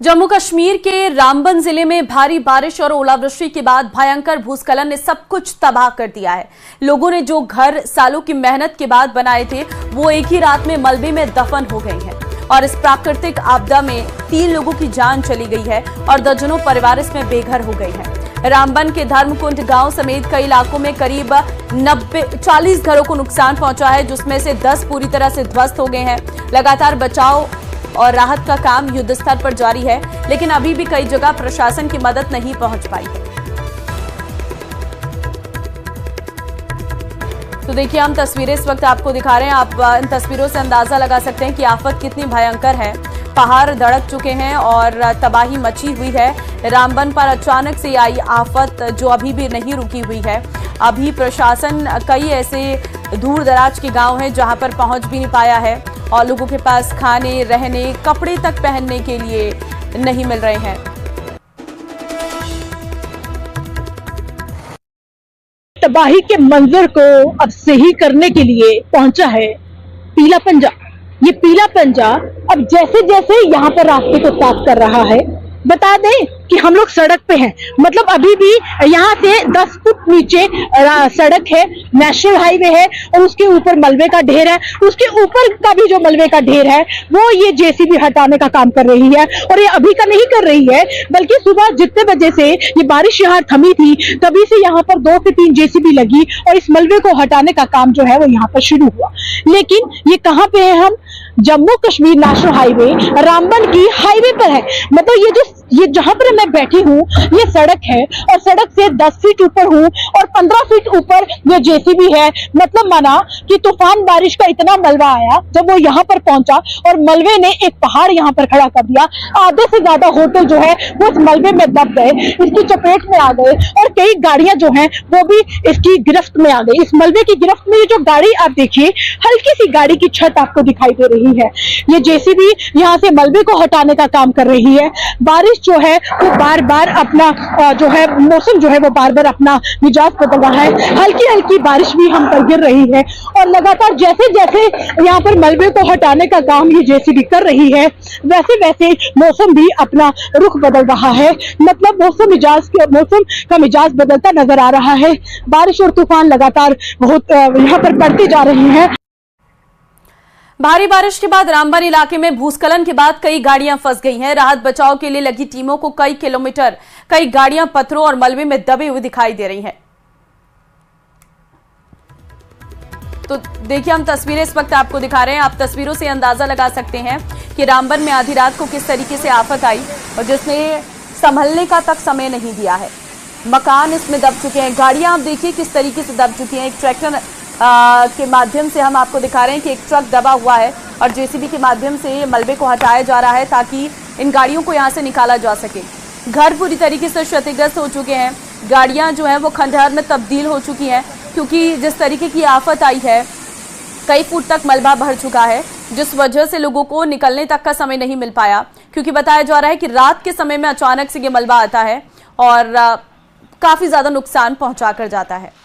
जम्मू कश्मीर के रामबन जिले में भारी बारिश और ओलावृष्टि के बाद भयंकर भूस्खलन ने सब कुछ तबाह कर दिया है। लोगों ने जो घर सालों की मेहनत के बाद बनाए थे वो एक ही रात में मलबे में दफन हो गए हैं और इस प्राकृतिक आपदा में 3 लोगों की जान चली गई है और दर्जनों परिवार इसमें बेघर हो गए हैं। रामबन के धर्मकुंड गांव समेत कई इलाकों में करीब 40 घरों को नुकसान पहुंचा है, जिसमें से 10 पूरी तरह से ध्वस्त हो गए हैं। लगातार बचाव और राहत का काम युद्ध स्तर पर जारी है, लेकिन अभी भी कई जगह प्रशासन की मदद नहीं पहुंच पाई है। तो देखिए, हम तस्वीरें इस वक्त आपको दिखा रहे हैं। आप इन तस्वीरों से अंदाजा लगा सकते हैं कि आफत कितनी भयंकर है। पहाड़ धड़क चुके हैं और तबाही मची हुई है। रामबन पर अचानक से आई आफत जो अभी भी नहीं रुकी हुई है। अभी प्रशासन कई ऐसे दूर दराज के गांव हैं जहां पर पहुंच भी नहीं पाया है और लोगों के पास खाने, रहने, कपड़े तक पहनने के लिए नहीं मिल रहे हैं। तबाही के मंजर को अब सही करने के लिए पहुंचा है पीला पंजा। ये पीला पंजा अब जैसे जैसे यहाँ पर रास्ते को साफ कर रहा है। बता दें कि हम लोग सड़क पे हैं, मतलब अभी भी यहाँ से 10 फुट नीचे सड़क है, नेशनल हाईवे है और उसके ऊपर मलबे का ढेर है। उसके ऊपर का भी जो मलबे का ढेर है वो ये जेसीबी हटाने का काम कर रही है और ये अभी का नहीं कर रही है, बल्कि सुबह जितने बजे से ये बारिश यहाँ थमी थी तभी से यहाँ पर 2 से 3 जेसीबी लगी और इस मलबे को हटाने का काम जो है वो यहाँ पर शुरू हुआ। लेकिन ये कहाँ पे है? हम जम्मू कश्मीर नेशनल हाईवे रामबन की हाईवे पर है। मतलब ये जहां पर मैं बैठी हूँ ये सड़क है और सड़क से 10 फीट ऊपर हूँ और 15 फीट ऊपर ये जेसीबी है। मतलब माना कि तूफान बारिश का इतना मलबा आया जब वो यहाँ पर पहुंचा और मलबे ने एक पहाड़ यहाँ पर खड़ा कर दिया। आधे से ज्यादा होटल जो है वो इस मलबे में दब गए, इसकी चपेट में आ गए और कई गाड़ियां जो हैं वो भी इसकी गिरफ्त में आ गई। इस मलबे की गिरफ्त में ये जो गाड़ी आप देखिए, हल्की सी गाड़ी की छत आपको दिखाई दे रही है। ये जेसीबी यहाँ से मलबे को हटाने का काम कर रही है। बारिश जो है वो बार बार अपना जो है मौसम जो है वो बार बार अपना मिजाज बदल रहा है। हल्की हल्की बारिश भी हम पर गिर रही है और लगातार जैसे जैसे यहाँ पर मलबे को हटाने का काम ये जेसीबी कर रही है वैसे वैसे मौसम भी अपना रुख बदल रहा है। मतलब मौसम का मिजाज बदलता नजर आ रहा है। बारिश और तूफान लगातार बहुत यहाँ पर बढ़ते जा रहे हैं। भारी बारिश के बाद रामबन इलाके में भूस्खलन के बाद कई गाड़ियां फंस गई हैं। राहत बचाव के लिए लगी टीमों को कई किलोमीटर कई गाड़ियां पत्थरों और मलबे में दबे हुए दिखाई दे रही हैं। तो देखिए, हम तस्वीरें इस वक्त आपको दिखा रहे हैं। आप तस्वीरों से अंदाजा लगा सकते हैं कि रामबन में आधी रात को किस तरीके से आफत आई और जिसने संभलने का तक समय नहीं दिया है। मकान इसमें दब चुके हैं, गाड़ियां आप देखिए किस तरीके से दब चुकी हैं। एक ट्रैक्टर के माध्यम से हम आपको दिखा रहे हैं कि एक ट्रक दबा हुआ है और जेसीबी के माध्यम से मलबे को हटाया जा रहा है ताकि इन गाड़ियों को यहां से निकाला जा सके। घर पूरी तरीके से क्षतिग्रस्त हो चुके हैं, गाड़ियां जो हैं वो खंडहर में तब्दील हो चुकी हैं क्योंकि जिस तरीके की आफत आई है कई फुट तक मलबा भर चुका है, जिस वजह से लोगों को निकलने तक का समय नहीं मिल पाया। क्योंकि बताया जा रहा है कि रात के समय में अचानक से ये मलबा आता है और काफी ज्यादा नुकसान पहुंचा कर जाता है।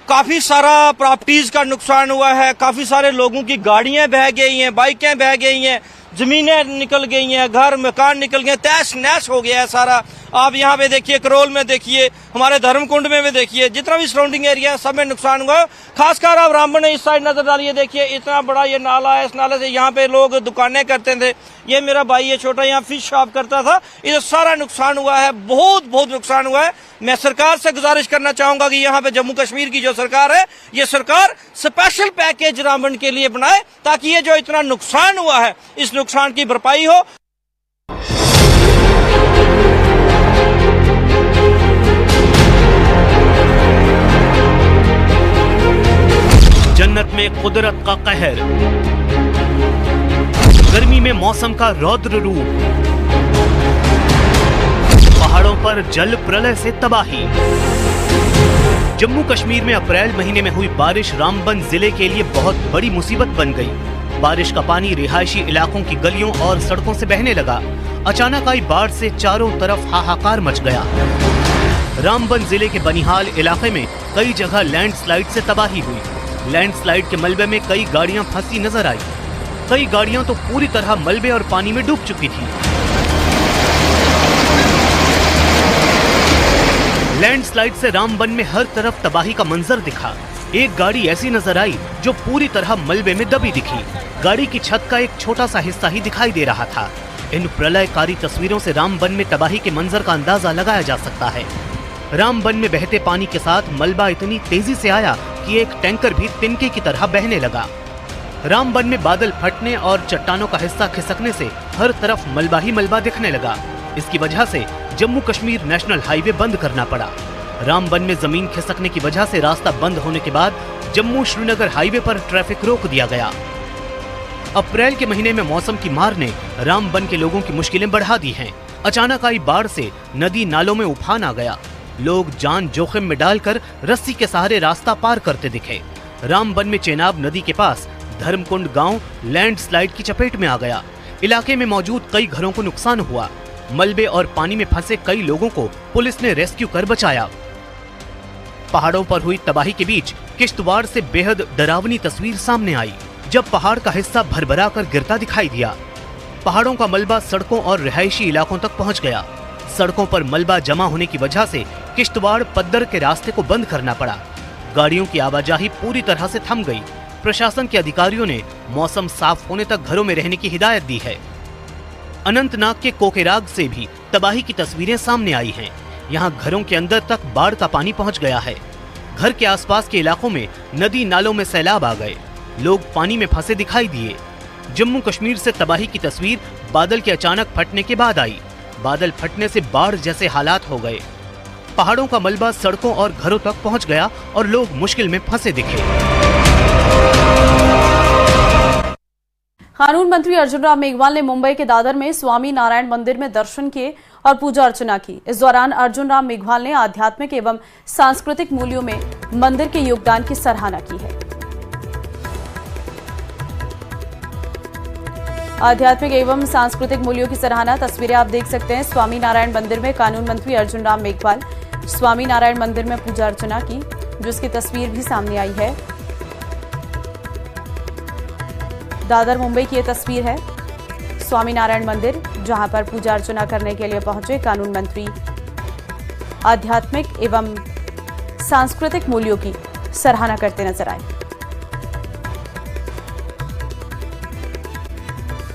काफी सारा प्रॉपर्टीज का नुकसान हुआ है, काफी सारे लोगों की गाड़ियां बह गई हैं, बाइकें बह गई हैं, जमीनें निकल गई हैं, घर मकान निकल गए, तहस नहस हो गया है सारा। आप यहाँ पे देखिए, करोल में देखिए, हमारे धर्मकुंड में भी देखिए, जितना भी सराउंडिंग एरिया है सब में नुकसान हुआ। खासकर आप रामबन इस साइड नजर डालिए, देखिए इतना बड़ा ये नाला है। इस नाले से यहाँ पे लोग दुकानें करते थे। ये मेरा भाई ये छोटा यहाँ फिश शॉप करता था। ये सारा नुकसान हुआ है, बहुत नुकसान हुआ है। मैं सरकार से गुजारिश करना चाहूंगा कि यहाँ पे जम्मू कश्मीर की जो सरकार है, ये सरकार स्पेशल पैकेज रामबन के लिए बनाए ताकि ये जो इतना नुकसान हुआ है इस नुकसान की भरपाई हो। जन्नत में कुदरत का कहर, गर्मी में मौसम का रौद्र रूप, पहाड़ों पर जल प्रलय से तबाही। जम्मू कश्मीर में अप्रैल महीने में हुई बारिश रामबन जिले के लिए बहुत बड़ी मुसीबत बन गई। बारिश का पानी रिहायशी इलाकों की गलियों और सड़कों से बहने लगा। अचानक आई बाढ़ से चारों तरफ हाहाकार मच गया। रामबन जिले के बनिहाल इलाके में कई जगह लैंडस्लाइड से तबाही हुई। लैंडस्लाइड के मलबे में कई गाड़ियां फंसी नजर आई। कई गाड़ियां तो पूरी तरह मलबे और पानी में डूब चुकी थी। लैंडस्लाइड से रामबन में हर तरफ तबाही का मंजर दिखा। एक गाड़ी ऐसी नजर आई जो पूरी तरह मलबे में दबी दिखी। गाड़ी की छत का एक छोटा सा हिस्सा ही दिखाई दे रहा था। इन प्रलयकारी तस्वीरों से रामबन में तबाही के मंजर का अंदाजा लगाया जा सकता है। रामबन में बहते पानी के साथ मलबा इतनी तेजी से आया कि एक टैंकर भी तिनके की तरह बहने लगा। रामबन में बादल फटने और चट्टानों का हिस्सा खिसकने से हर तरफ मलबा ही मलबा दिखने लगा। इसकी वजह से जम्मू कश्मीर नेशनल हाईवे बंद करना पड़ा। रामबन में जमीन खिसकने की वजह से रास्ता बंद होने के बाद जम्मू श्रीनगर हाईवे पर ट्रैफिक रोक दिया गया। अप्रैल के महीने में मौसम की मार ने रामबन के लोगों की मुश्किलें बढ़ा दी हैं। अचानक आई बाढ़ से नदी नालों में उफान आ गया। लोग जान जोखिम में डालकर रस्सी के सहारे रास्ता पार करते दिखे। रामबन में चेनाब नदी के पास धर्मकुंड गांव लैंडस्लाइड की चपेट में आ गया। इलाके में मौजूद कई घरों को नुकसान हुआ। मलबे और पानी में फंसे कई लोगों को पुलिस ने रेस्क्यू कर बचाया। पहाड़ों पर हुई तबाही के बीच किश्तवाड़ से बेहद डरावनी तस्वीर सामने आई, जब पहाड़ का हिस्सा भरभरा कर गिरता दिखाई दिया। पहाड़ों का मलबा सड़कों और रिहायशी इलाकों तक पहुंच गया। सड़कों पर मलबा जमा होने की वजह से किश्तवाड़ पद्दर के रास्ते को बंद करना पड़ा। गाड़ियों की आवाजाही पूरी तरह से थम गई। प्रशासन के अधिकारियों ने मौसम साफ होने तक घरों में रहने की हिदायत दी है। अनंतनाग के कोकेराग से भी तबाही की तस्वीरें सामने आई हैं। यहाँ घरों के अंदर तक बाढ़ का पानी पहुँच गया है। घर के आसपास के इलाकों में नदी नालों में सैलाब आ गए। लोग पानी में फंसे दिखाई दिए। जम्मू कश्मीर से तबाही की तस्वीर बादल के अचानक फटने के बाद आई। बादल फटने से बाढ़ जैसे हालात हो गए। पहाड़ों का मलबा सड़कों और घरों तक पहुंच गया और लोग मुश्किल में फंसे दिखे। कानून मंत्री अर्जुन राम मेघवाल ने मुंबई के दादर में स्वामी नारायण मंदिर में दर्शन किए और पूजा अर्चना की। इस दौरान अर्जुन राम मेघवाल ने आध्यात्मिक एवं सांस्कृतिक मूल्यों में मंदिर के योगदान की सराहना की है। आध्यात्मिक एवं सांस्कृतिक मूल्यों की सराहना तस्वीरें आप देख सकते हैं। स्वामी नारायण मंदिर में कानून मंत्री अर्जुन राम मेघवाल स्वामी नारायण मंदिर में पूजा अर्चना की, जिसकी तस्वीर भी सामने आई है। दादर मुंबई की यह तस्वीर है स्वामी नारायण मंदिर, जहां पर पूजा अर्चना करने के लिए पहुंचे कानून मंत्री आध्यात्मिक एवं सांस्कृतिक मूल्यों की सराहना करते नजर आए।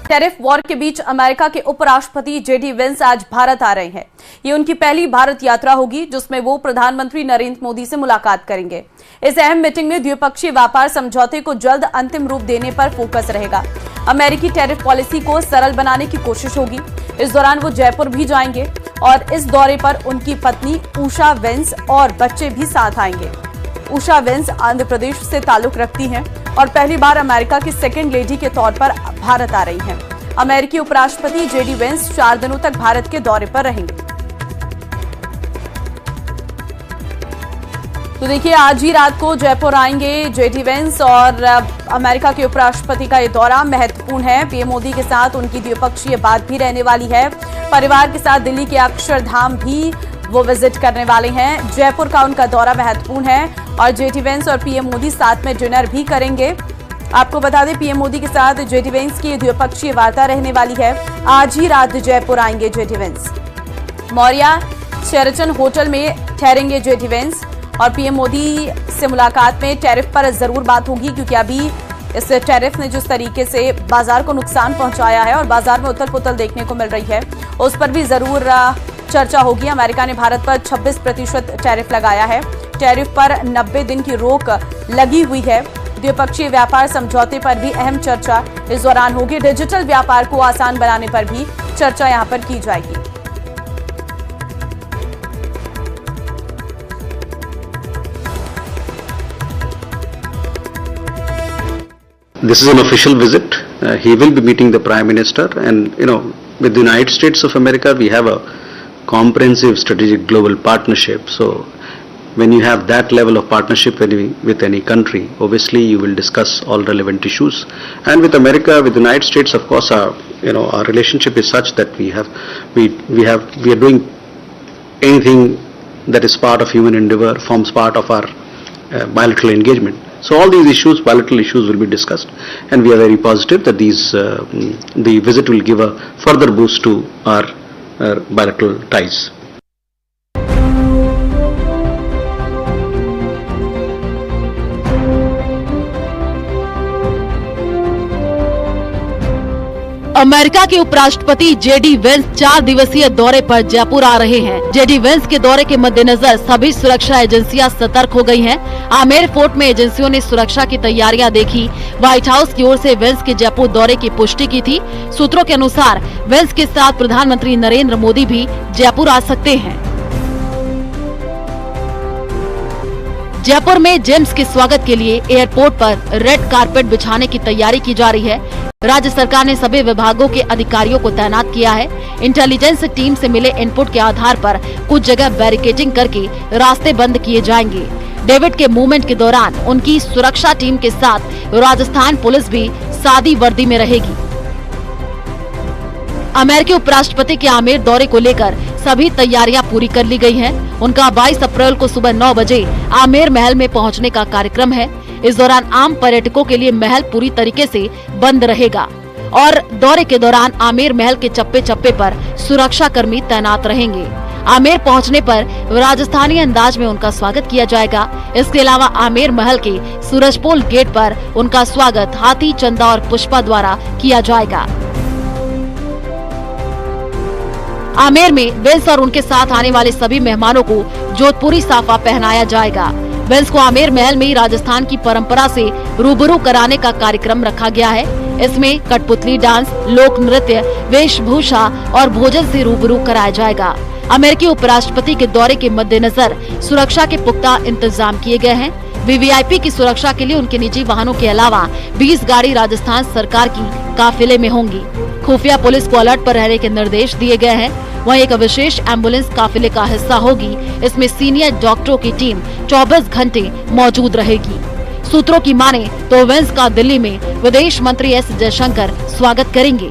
टैरिफ वॉर के बीच अमेरिका के उपराष्ट्रपति जेडी वेंस आज भारत आ रहे हैं। ये उनकी पहली भारत यात्रा होगी, जिसमें वो प्रधानमंत्री नरेंद्र मोदी से मुलाकात करेंगे। इस अहम मीटिंग में द्विपक्षीय व्यापार समझौते को जल्द अंतिम रूप देने पर फोकस रहेगा। अमेरिकी टैरिफ पॉलिसी को सरल बनाने की कोशिश होगी। इस दौरान वो जयपुर भी जाएंगे और इस दौरे पर उनकी पत्नी उषा वेंस और बच्चे भी साथ आएंगे। उषा वेंस आंध्र प्रदेश से ताल्लुक रखती हैं और पहली बार अमेरिका की सेकेंड लेडी के तौर पर भारत आ रही हैं। अमेरिकी उपराष्ट्रपति जेडी वेंस 4 दिनों तक भारत के दौरे पर रहेंगे। तो देखिए, आज ही रात को जयपुर आएंगे जेडी वेंस और अमेरिका के उपराष्ट्रपति का ये दौरा महत्वपूर्ण है। पीएम मोदी के साथ उनकी द्विपक्षीय बात भी रहने वाली है। परिवार के साथ दिल्ली के अक्षरधाम भी वो विजिट करने वाले हैं। जयपुर का उनका दौरा महत्वपूर्ण है और जेडी वेंस और पीएम मोदी साथ में डिनर भी करेंगे। आपको बता दें, पीएम मोदी के साथ जेडी वेंस की द्विपक्षीय वार्ता रहने वाली है। आज ही रात जयपुर आएंगे JD Vance. Maurya Sheraton hotel में ठहरेंगे जेडी वेंस और पीएम मोदी से मुलाकात में टैरिफ पर जरूर बात होगी, क्योंकि अभी इस टैरिफ ने जिस तरीके से बाजार को नुकसान पहुंचाया है और बाजार में उथल पुथल देखने को मिल रही है, उस पर भी जरूर चर्चा होगी। अमेरिका ने भारत पर 26% टैरिफ लगाया है। टैरिफ पर 90 दिन की रोक लगी हुई है। द्विपक्षीय व्यापार समझौते पर भी अहम चर्चा इस दौरान होगी। डिजिटल व्यापार को आसान बनाने पर भी चर्चा यहां पर की जाएगी। This is an official visit. He will be meeting the Prime Minister, and with the United States of America, we have a comprehensive strategic global partnership. So, when you have that level of partnership with any country, obviously you will discuss all relevant issues. And with America, with the United States, of course, our relationship is such that we are doing anything that is part of human endeavor, forms part of our bilateral engagement. So all these issues, bilateral issues, will be discussed, and we are very positive that the visit will give a further boost to our bilateral ties. America के उपराष्ट्रपति JD Vance 4 दिवसीय दौरे पर जयपुर आ रहे हैं। JD Vance के दौरे के मद्देनजर सभी सुरक्षा एजेंसियां सतर्क हो गई हैं। आमेर फोर्ट में एजेंसियों ने सुरक्षा की तैयारियां देखी। व्हाइट हाउस की ओर से वेंस के जयपुर दौरे की पुष्टि की थी। सूत्रों के अनुसार वेंस के साथ प्रधानमंत्री नरेंद्र मोदी भी जयपुर आ सकते हैं। जयपुर में जेम्स के स्वागत के लिए एयरपोर्ट पर रेड कारपेट बिछाने की तैयारी की जा रही है। राज्य सरकार ने सभी विभागों के अधिकारियों को तैनात किया है। इंटेलिजेंस टीम से मिले इनपुट के आधार पर कुछ जगह बैरिकेडिंग करके रास्ते बंद किए जाएंगे। डेविड के मूवमेंट के दौरान उनकी सुरक्षा टीम के साथ राजस्थान पुलिस भी सादी वर्दी में रहेगी। अमेरिकी उपराष्ट्रपति के आमेर दौरे को लेकर सभी तैयारियां पूरी कर ली गई हैं। उनका 22 अप्रैल को सुबह 9 बजे आमेर महल में पहुंचने का कार्यक्रम है। इस दौरान आम पर्यटकों के लिए महल पूरी तरीके से बंद रहेगा और दौरे के दौरान आमेर महल के चप्पे चप्पे पर सुरक्षा कर्मी तैनात रहेंगे। आमेर पहुंचने पर राजस्थानी अंदाज में उनका स्वागत किया जाएगा। इसके अलावा आमेर महल के सूरजपोल गेट पर उनका स्वागत हाथी, चंदा और पुष्पा द्वारा किया जाएगा। आमेर में वेंस और उनके साथ आने वाले सभी मेहमानों को जोधपुरी साफा पहनाया जाएगा। वेंस को आमेर महल में राजस्थान की परंपरा से रूबरू कराने का कार्यक्रम रखा गया है। इसमें कठपुतली डांस, लोक नृत्य, वेशभूषा और भोजन से रूबरू कराया जाएगा। अमेरिकी उपराष्ट्रपति के दौरे के मद्देनजर सुरक्षा के पुख्ता इंतजाम किए गए हैं। वीवीआईपी की सुरक्षा के लिए उनके निजी वाहनों के अलावा 20 गाड़ी राजस्थान सरकार की काफिले में होंगी। खुफिया पुलिस को अलर्ट पर रहने के निर्देश दिए गए हैं। वहीं एक विशेष एम्बुलेंस काफिले का हिस्सा होगी। इसमें सीनियर डॉक्टरों की टीम 24 घंटे मौजूद रहेगी। सूत्रों की माने तो वेंस का दिल्ली में विदेश मंत्री एस जयशंकर स्वागत करेंगे।